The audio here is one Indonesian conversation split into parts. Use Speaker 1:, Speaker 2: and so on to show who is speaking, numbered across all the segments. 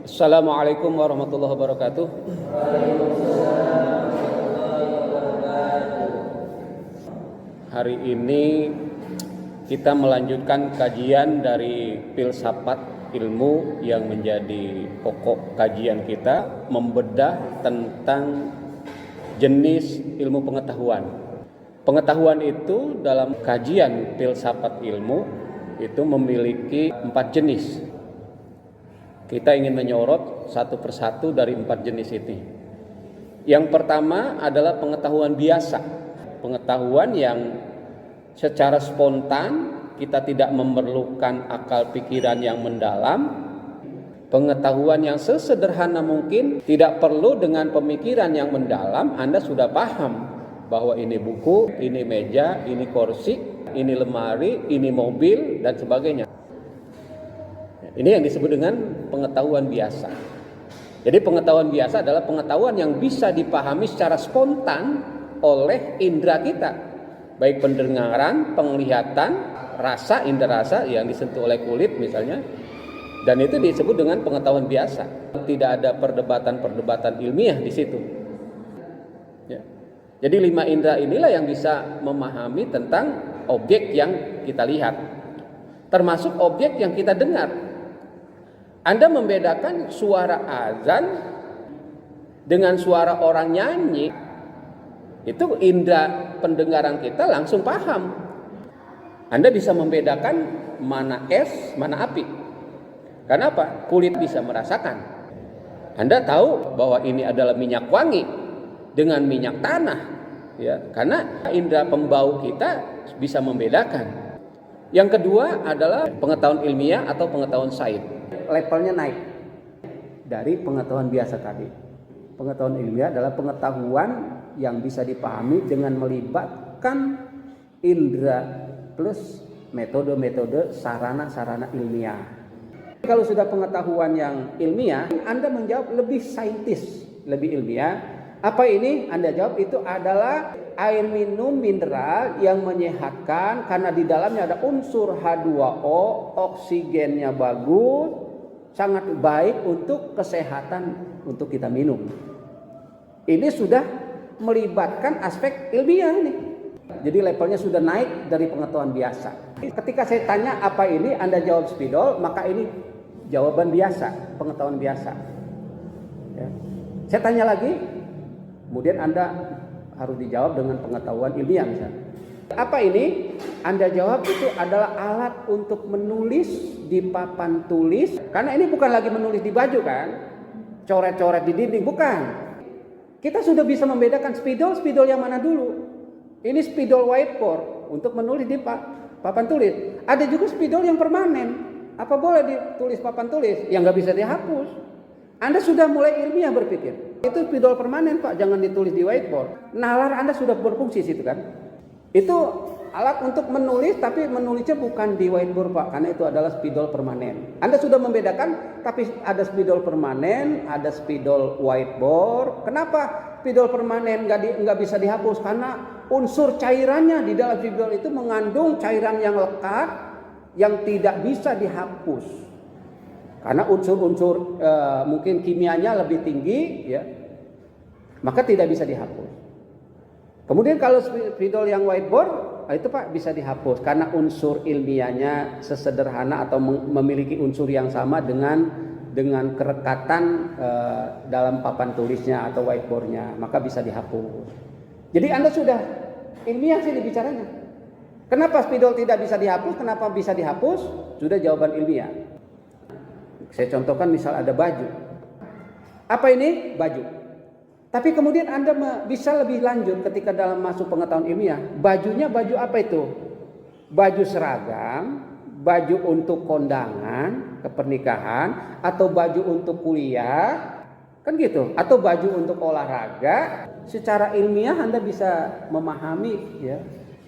Speaker 1: Assalamualaikum warahmatullahi wabarakatuh. Hari ini kita melanjutkan kajian dari filsafat ilmu yang menjadi pokok kajian kita, membedah tentang jenis ilmu pengetahuan. Pengetahuan itu dalam kajian filsafat ilmu itu memiliki 4 jenis. Kita ingin menyorot satu persatu dari 4 jenis ini. Yang pertama adalah pengetahuan biasa, pengetahuan yang secara spontan, kita tidak memerlukan akal pikiran yang mendalam, pengetahuan yang sesederhana mungkin, tidak perlu dengan pemikiran yang mendalam, Anda sudah paham bahwa ini buku, ini meja, ini kursi, ini lemari, ini mobil, dan sebagainya. Ini yang disebut dengan pengetahuan biasa. Jadi pengetahuan biasa adalah pengetahuan yang bisa dipahami secara spontan oleh indera kita, baik pendengaran, penglihatan, rasa, indera rasa yang disentuh oleh kulit misalnya, dan itu disebut dengan pengetahuan biasa. Tidak ada perdebatan-perdebatan ilmiah di situ. Ya. Jadi 5 indera inilah yang bisa memahami tentang objek yang kita lihat, termasuk objek yang kita dengar. Anda membedakan suara azan dengan suara orang nyanyi, itu indera pendengaran kita langsung paham. Anda bisa membedakan mana es, mana api. Karena apa? Kulit bisa merasakan. Anda tahu bahwa ini adalah minyak wangi dengan minyak tanah, ya, karena indera pembau kita bisa membedakan. Yang kedua adalah pengetahuan ilmiah atau pengetahuan sains. Levelnya naik dari pengetahuan biasa tadi. Pengetahuan ilmiah adalah pengetahuan yang bisa dipahami dengan melibatkan indera plus metode-metode sarana-sarana ilmiah. Kalau sudah pengetahuan yang ilmiah, Anda menjawab lebih saintis, lebih ilmiah. Apa ini? Anda jawab itu adalah air minum mineral yang menyehatkan karena di dalamnya ada unsur H2O, oksigennya bagus, sangat baik untuk kesehatan untuk kita minum. Ini sudah melibatkan aspek ilmiah ini. Jadi levelnya sudah naik dari pengetahuan biasa. Ketika saya tanya apa ini, Anda jawab spidol, maka ini jawaban biasa, pengetahuan biasa. Ya. Saya tanya lagi, kemudian Anda harus dijawab dengan pengetahuan ilmiah misalnya. Apa ini? Anda jawab itu adalah alat untuk menulis di papan tulis. Karena ini bukan lagi menulis di baju kan, coret-coret di dinding, bukan. Kita sudah bisa membedakan spidol yang mana dulu. Ini spidol whiteboard untuk menulis di papan tulis. Ada juga spidol yang permanen. Apa boleh ditulis papan tulis? Yang nggak bisa dihapus. Anda sudah mulai ilmiah berpikir. Itu spidol permanen Pak, jangan ditulis di whiteboard. Nalar Anda sudah berfungsi situ kan. Itu alat untuk menulis, tapi menulisnya bukan di whiteboard Pak, karena itu adalah spidol permanen. Anda sudah membedakan, tapi ada spidol permanen, ada spidol whiteboard. Kenapa spidol permanen nggak bisa dihapus? Karena unsur cairannya di dalam spidol itu mengandung cairan yang lekat yang tidak bisa dihapus. Karena unsur-unsur mungkin kimianya lebih tinggi, ya, maka tidak bisa dihapus. Kemudian kalau spidol yang whiteboard, itu Pak bisa dihapus karena unsur ilmiahnya sesederhana atau memiliki unsur yang sama dengan kerekatan dalam papan tulisnya atau whiteboardnya, maka bisa dihapus. Jadi Anda sudah ilmiah sih bicaranya. Kenapa spidol tidak bisa dihapus? Kenapa bisa dihapus? Sudah jawaban ilmiah. Saya contohkan misal ada baju. Apa ini? Baju. Tapi kemudian Anda bisa lebih lanjut ketika dalam masuk pengetahuan ilmiah. Bajunya baju apa itu? Baju seragam, baju untuk kondangan, kepernikahan, atau baju untuk kuliah, kan gitu. Atau baju untuk olahraga. Secara ilmiah Anda bisa memahami, ya.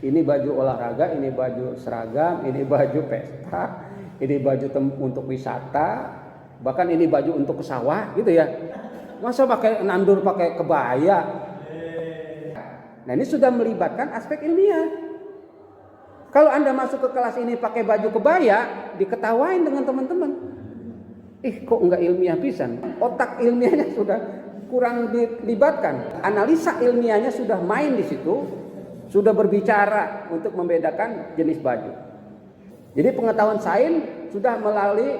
Speaker 1: Ini baju olahraga, ini baju seragam, ini baju pesta, ini baju untuk wisata, bahkan ini baju untuk ke sawah, gitu ya. Masa pakai nandur pakai kebaya? Nah ini sudah melibatkan aspek ilmiah. Kalau Anda masuk ke kelas ini pakai baju kebaya, diketawain dengan teman-teman.
Speaker 2: kok enggak ilmiah pisan. Otak ilmiahnya sudah kurang dilibatkan. Analisa ilmiahnya sudah main di situ, sudah berbicara untuk membedakan jenis baju. Jadi pengetahuan sains sudah melalui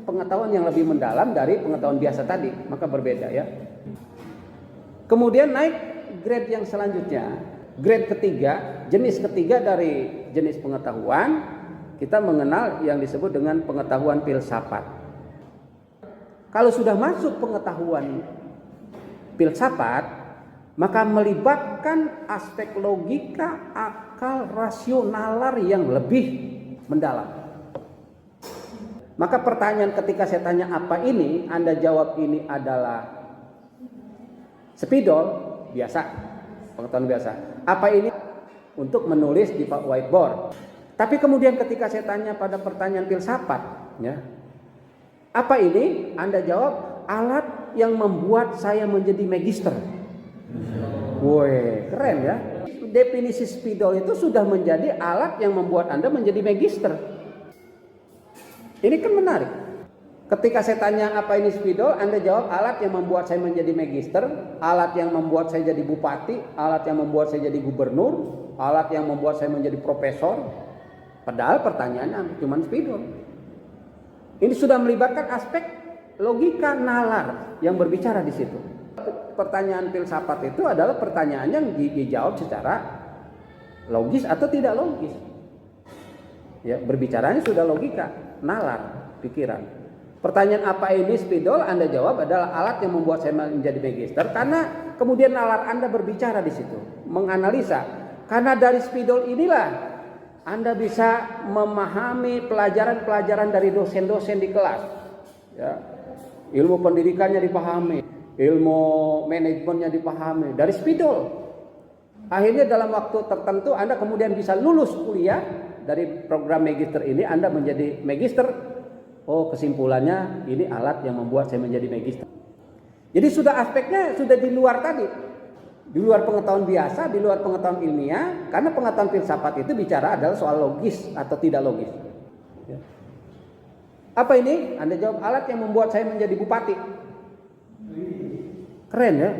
Speaker 2: pengetahuan yang lebih mendalam dari pengetahuan biasa tadi, maka berbeda ya. Kemudian naik grade yang selanjutnya, grade ketiga, jenis ketiga dari jenis pengetahuan, kita mengenal yang disebut dengan pengetahuan filsafat. Kalau sudah masuk pengetahuan filsafat, maka melibatkan aspek logika, akal, rasionalar yang lebih mendalam. Maka pertanyaan ketika saya tanya apa ini, Anda jawab ini adalah spidol, biasa, pengetahuan biasa. Apa ini? Untuk menulis di whiteboard. Tapi kemudian ketika saya tanya pada pertanyaan filsafat, ya, apa ini? Anda jawab alat yang membuat saya menjadi magister. Woi, keren ya. Definisi spidol itu sudah menjadi alat yang membuat Anda menjadi magister. Ini kan menarik. Ketika saya tanya apa ini spidol, Anda jawab alat yang membuat saya menjadi magister, alat yang membuat saya jadi bupati, alat yang membuat saya jadi gubernur, alat yang membuat saya menjadi profesor. Padahal pertanyaannya cuma spidol. Ini sudah melibatkan aspek logika nalar yang berbicara di situ. Pertanyaan filsafat itu adalah pertanyaan yang dijawab secara logis atau tidak logis. Ya, berbicaranya sudah logika, nalar, pikiran. Pertanyaan apa ini spidol, Anda jawab adalah alat yang membuat saya menjadi magister, karena kemudian nalar Anda berbicara di situ, menganalisa. Karena dari spidol inilah Anda bisa memahami pelajaran-pelajaran dari dosen-dosen di kelas. Ya, ilmu pendidikannya dipahami, ilmu manajemennya dipahami dari spidol. Akhirnya dalam waktu tertentu Anda kemudian bisa lulus kuliah dari program magister ini, Anda menjadi magister. Oh, kesimpulannya ini alat yang membuat saya menjadi magister. Jadi sudah aspeknya sudah di luar tadi, di luar pengetahuan biasa, di luar pengetahuan ilmiah. Karena pengetahuan filsafat itu bicara adalah soal logis atau tidak logis. Ya. Apa ini? Anda jawab alat yang membuat saya menjadi bupati. Keren ya.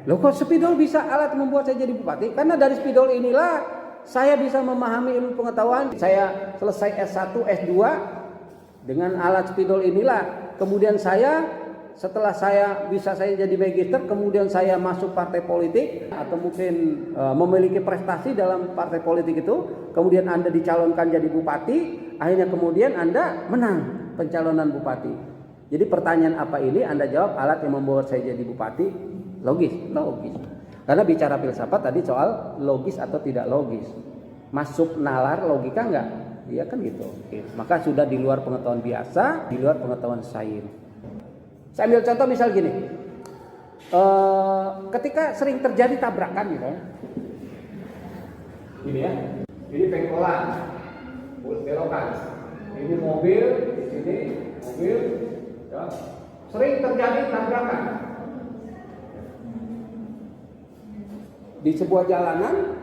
Speaker 2: Loh, kok spidol bisa alat membuat saya jadi bupati? Karena dari spidol inilah saya bisa memahami ilmu pengetahuan. Saya selesai S1, S2 dengan alat spidol inilah. Kemudian setelah saya jadi magister, kemudian saya masuk partai politik atau mungkin memiliki prestasi dalam partai politik itu. Kemudian Anda dicalonkan jadi bupati, akhirnya kemudian Anda menang pencalonan bupati. Jadi pertanyaan apa ini? Anda jawab alat yang membuat saya jadi bupati. Logis. Karena bicara filsafat tadi soal logis atau tidak logis. Masuk nalar logika enggak? Iya kan gitu. Oke. Maka sudah di luar pengetahuan biasa, di luar pengetahuan sains. Saya ambil contoh misal gini. Ketika sering terjadi tabrakan gitu. Ini ya. Ini pengkolan. Belokan. Ini mobil, di sini mobil. Ya. Sering terjadi tabrakan. Di sebuah jalanan,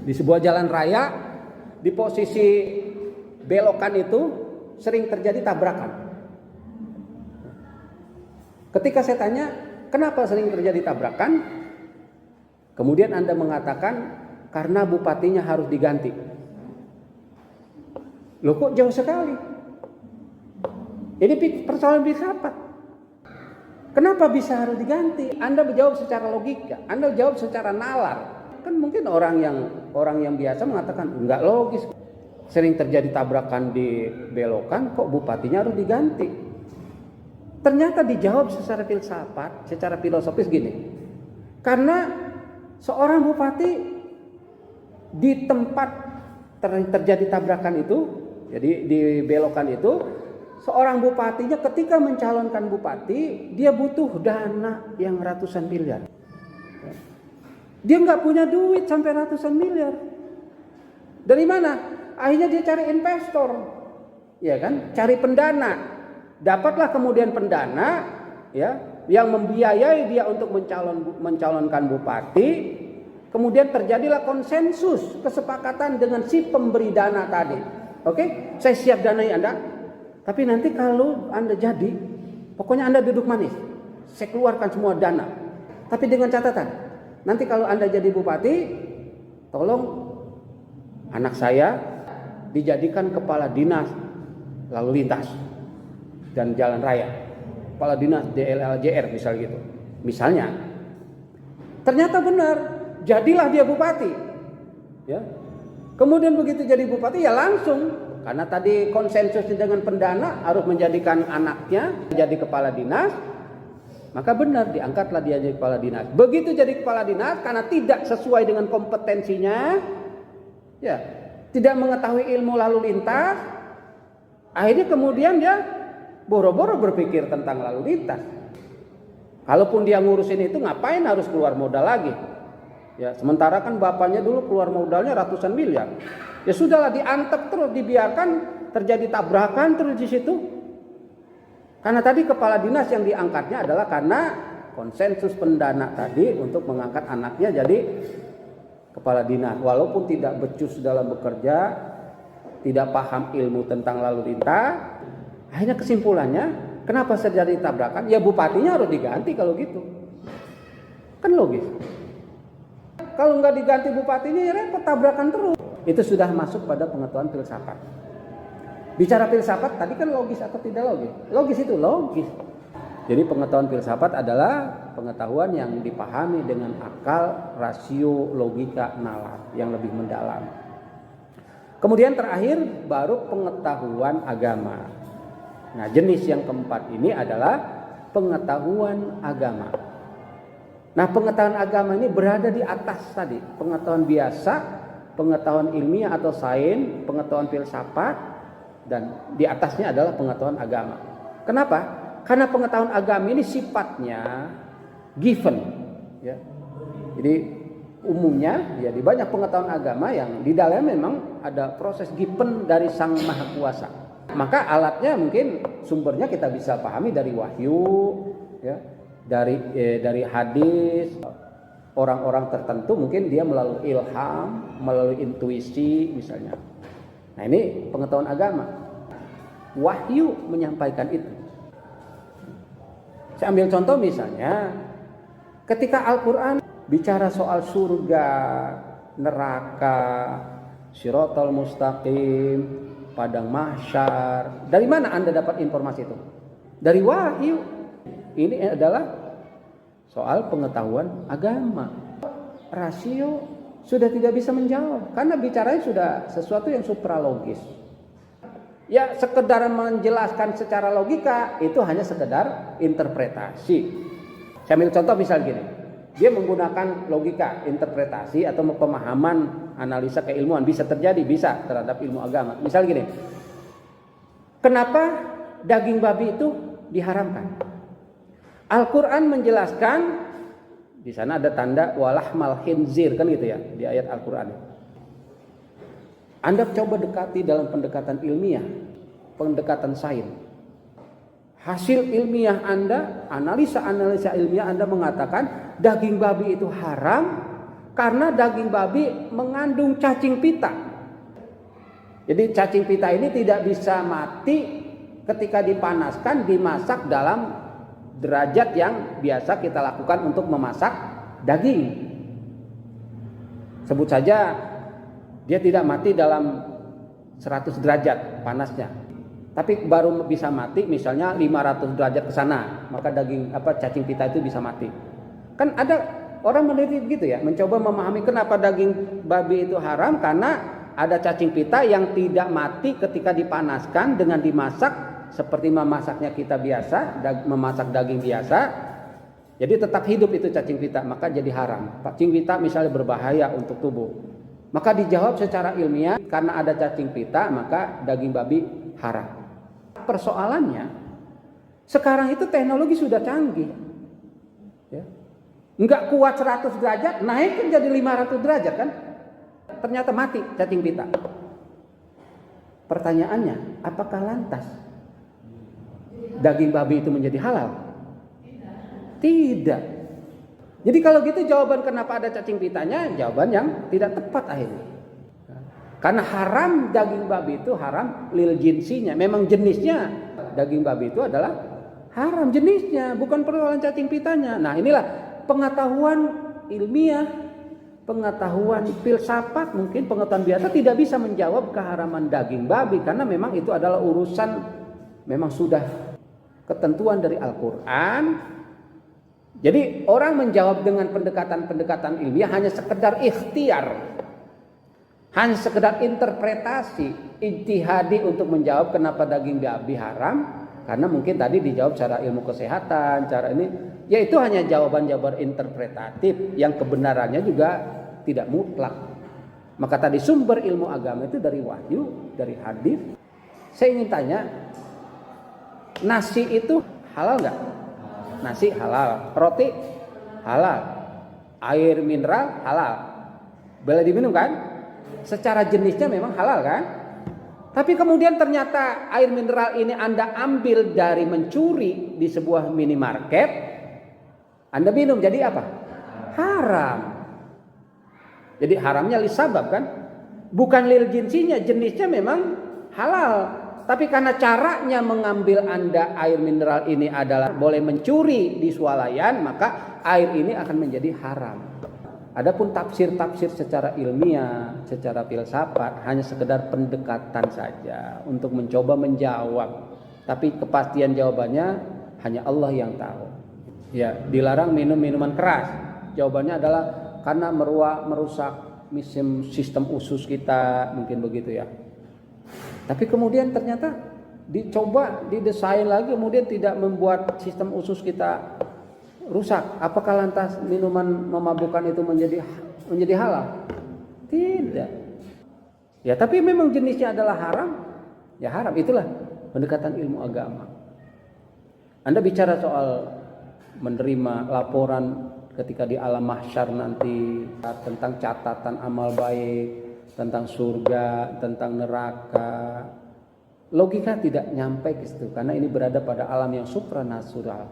Speaker 2: di sebuah jalan raya, di posisi belokan itu sering terjadi tabrakan. Ketika saya tanya, kenapa sering terjadi tabrakan? Kemudian Anda mengatakan, karena bupatinya harus diganti. Loh, kok jauh sekali? Ini persoalan filsafat. Kenapa bisa harus diganti? Anda menjawab secara logika, Anda jawab secara nalar. Kan mungkin orang yang biasa mengatakan enggak logis. Sering terjadi tabrakan di belokan, kok bupatinya harus diganti? Ternyata dijawab secara filsafat, secara filosofis gini. Karena seorang bupati di tempat terjadi tabrakan itu, jadi di belokan itu, seorang bupatinya ketika mencalonkan bupati, dia butuh dana yang ratusan miliar. Dia nggak punya duit sampai ratusan miliar. Dari mana? Akhirnya dia cari investor, ya kan? Cari pendana. Dapatlah kemudian pendana, ya, yang membiayai dia untuk mencalonkan bupati. Kemudian terjadilah konsensus, kesepakatan dengan si pemberi dana tadi. Oke, saya siap danai Anda. Tapi nanti kalau Anda jadi, pokoknya Anda duduk manis. Saya keluarkan semua dana. Tapi dengan catatan, nanti kalau Anda jadi bupati, tolong anak saya dijadikan kepala dinas lalu lintas dan jalan raya. Kepala dinas DLLJR misalnya gitu. Misalnya. Ternyata benar, jadilah dia bupati. Ya. Kemudian begitu jadi bupati ya langsung, karena tadi konsensus dengan pendana harus menjadikan anaknya jadi kepala dinas, maka benar diangkatlah dia jadi kepala dinas. Begitu jadi kepala dinas karena tidak sesuai dengan kompetensinya, ya, tidak mengetahui ilmu lalu lintas, akhirnya kemudian dia boro-boro berpikir tentang lalu lintas. Kalaupun dia ngurusin itu ngapain harus keluar modal lagi? Ya, sementara kan bapaknya dulu keluar modalnya ratusan miliar. Ya sudahlah, diantep terus, dibiarkan terjadi tabrakan terus di situ. Karena tadi kepala dinas yang diangkatnya adalah karena konsensus pendana tadi untuk mengangkat anaknya jadi kepala dinas. Walaupun tidak becus dalam bekerja, tidak paham ilmu tentang lalu lintas, akhirnya kesimpulannya kenapa terjadi tabrakan? Ya bupatinya harus diganti kalau gitu. Kan logis. Kalau nggak diganti bupatinya ya repot, tabrakan terus. Itu sudah masuk pada pengetahuan filsafat. Bicara filsafat tadi kan logis atau tidak logis? Logis itu logis. Jadi pengetahuan filsafat adalah pengetahuan yang dipahami dengan akal, rasio, logika, nalar yang lebih mendalam. Kemudian terakhir baru pengetahuan agama. Nah, jenis yang keempat ini adalah pengetahuan agama. Nah, pengetahuan agama ini berada di atas tadi, pengetahuan biasa, pengetahuan ilmiah atau sains, pengetahuan filsafat, dan di atasnya adalah pengetahuan agama. Kenapa? Karena pengetahuan agama ini sifatnya given, ya. Jadi umumnya ya di banyak pengetahuan agama yang di dalamnya memang ada proses given dari Sang Maha Kuasa. Maka alatnya mungkin sumbernya kita bisa pahami dari wahyu, ya. Dari hadis, orang-orang tertentu mungkin dia melalui ilham, melalui intuisi misalnya. Nah ini pengetahuan agama. Wahyu menyampaikan itu. Saya ambil contoh misalnya, ketika Al-Quran bicara soal surga, neraka, Shiratal Mustaqim, padang mahsyar, dari mana Anda dapat informasi itu? Dari wahyu. Ini adalah soal pengetahuan agama. Rasio sudah tidak bisa menjawab karena bicaranya sudah sesuatu yang supralogis. Ya sekedar menjelaskan secara logika itu hanya sekedar interpretasi. Saya ambil contoh misal gini. Dia menggunakan logika, interpretasi atau pemahaman, analisa keilmuan bisa terjadi, bisa terhadap ilmu agama. Misal gini. Kenapa daging babi itu diharamkan? Al-Quran menjelaskan di sana ada tanda walahmal khinzir kan gitu ya di ayat Al-Quran. Anda coba dekati dalam pendekatan ilmiah, pendekatan sains. Hasil ilmiah Anda, analisa ilmiah Anda mengatakan daging babi itu haram karena daging babi mengandung cacing pita. Jadi cacing pita ini tidak bisa mati ketika dipanaskan, dimasak dalam derajat yang biasa kita lakukan untuk memasak daging. Sebut saja dia tidak mati dalam 100 derajat panasnya. Tapi baru bisa mati misalnya 500 derajat ke sana, maka cacing pita itu bisa mati. Kan ada orang meneliti gitu ya, mencoba memahami kenapa daging babi itu haram karena ada cacing pita yang tidak mati ketika dipanaskan dengan dimasak seperti memasaknya kita biasa, memasak daging biasa. Jadi tetap hidup itu cacing pita, maka jadi haram. Cacing pita misalnya berbahaya untuk tubuh. Maka dijawab secara ilmiah, karena ada cacing pita, maka daging babi haram. Persoalannya, sekarang itu teknologi sudah canggih. Ya. Enggak kuat 100 derajat, naik kan jadi 500 derajat kan. Ternyata mati cacing pita. Pertanyaannya, apakah lantas daging babi itu menjadi halal? Tidak. Jadi kalau gitu jawaban kenapa ada cacing pitanya, jawaban yang tidak tepat akhirnya. Karena haram daging babi itu haram lil jinsinya. Memang jenisnya daging babi itu adalah haram jenisnya, bukan persoalan cacing pitanya. Nah, inilah pengetahuan ilmiah, pengetahuan filsafat, mungkin pengetahuan biasa tidak bisa menjawab keharaman daging babi karena memang itu adalah urusan memang sudah ketentuan dari Al-Qur'an. Jadi orang menjawab dengan pendekatan-pendekatan ilmiah hanya sekedar ikhtiar, hanya sekedar interpretasi, ijtihadi untuk menjawab kenapa daging babi haram, karena mungkin tadi dijawab secara ilmu kesehatan, cara ini, ya itu hanya jawaban-jawaban interpretatif yang kebenarannya juga tidak mutlak. Maka tadi sumber ilmu agama itu dari wahyu, dari hadis. Saya ingin tanya, nasi itu halal nggak? Nasi halal, roti halal, air mineral halal, boleh diminum kan? Secara jenisnya memang halal kan? Tapi kemudian ternyata air mineral ini Anda ambil dari mencuri di sebuah minimarket, Anda minum, jadi apa? Haram. Jadi haramnya lisabab kan? Bukan lil jinsinya, jenisnya memang halal. Tapi karena caranya mengambil Anda air mineral ini adalah boleh mencuri di swalayan, maka air ini akan menjadi haram. Adapun tafsir-tafsir secara ilmiah, secara filsafat hanya sekedar pendekatan saja untuk mencoba menjawab. Tapi kepastian jawabannya hanya Allah yang tahu. Ya, dilarang minum minuman keras. Jawabannya adalah karena merusak sistem usus kita, mungkin begitu ya. Tapi kemudian ternyata dicoba didesain lagi, kemudian tidak membuat sistem usus kita rusak. Apakah lantas minuman memabukkan itu menjadi halal? Tidak. Ya, tapi memang jenisnya adalah haram. Ya haram, itulah pendekatan ilmu agama. Anda bicara soal menerima laporan ketika di alam mahsyar nanti tentang catatan amal baik, tentang surga, tentang neraka. Logika tidak nyampe ke situ karena ini berada pada alam yang supranatural.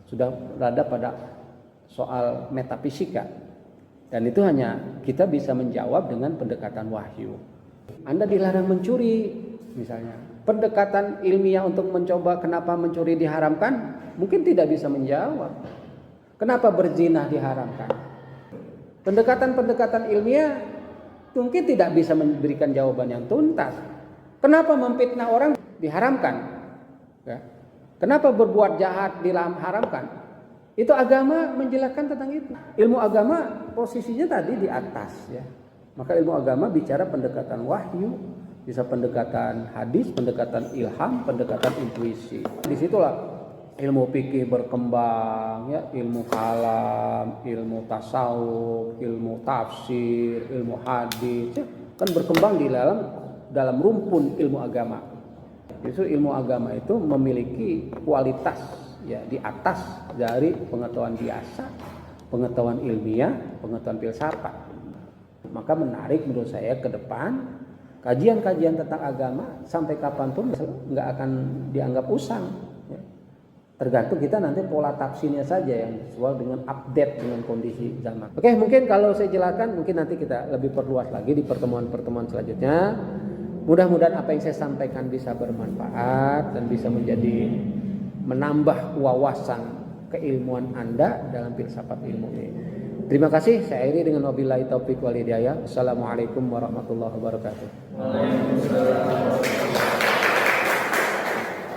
Speaker 2: Sudah berada pada soal metafisika. Dan itu hanya kita bisa menjawab dengan pendekatan wahyu. Anda dilarang mencuri misalnya. Pendekatan ilmiah untuk mencoba kenapa mencuri diharamkan mungkin tidak bisa menjawab. Kenapa berzina diharamkan? Pendekatan-pendekatan ilmiah mungkin tidak bisa memberikan jawaban yang tuntas. Kenapa memfitnah orang diharamkan? Ya. Kenapa berbuat jahat diharamkan? Itu agama menjelaskan tentang itu. Ilmu agama posisinya tadi di atas ya. Maka ilmu agama bicara pendekatan wahyu, bisa pendekatan hadis, pendekatan ilham, pendekatan intuisi. Disitulah ilmu fikih berkembang ya, ilmu kalam, ilmu tasawuf, ilmu tafsir, ilmu hadis ya, kan berkembang di dalam rumpun ilmu agama. Justru ilmu agama itu memiliki kualitas ya di atas dari pengetahuan biasa, pengetahuan ilmiah, pengetahuan filsafat. Maka menarik menurut saya ke depan kajian-kajian tentang agama sampai kapanpun nggak akan dianggap usang. Tergantung kita nanti pola tafsirnya saja yang sesuai dengan update dengan kondisi zaman. Oke, mungkin kalau saya jelaskan mungkin nanti kita lebih perluas lagi di pertemuan-pertemuan selanjutnya. Mudah-mudahan apa yang saya sampaikan bisa bermanfaat dan bisa menambah wawasan keilmuan Anda dalam filsafat ilmu ini. Terima kasih, saya akhiri dengan wabillahi taufik wal hidayah. Assalamualaikum warahmatullahi wabarakatuh.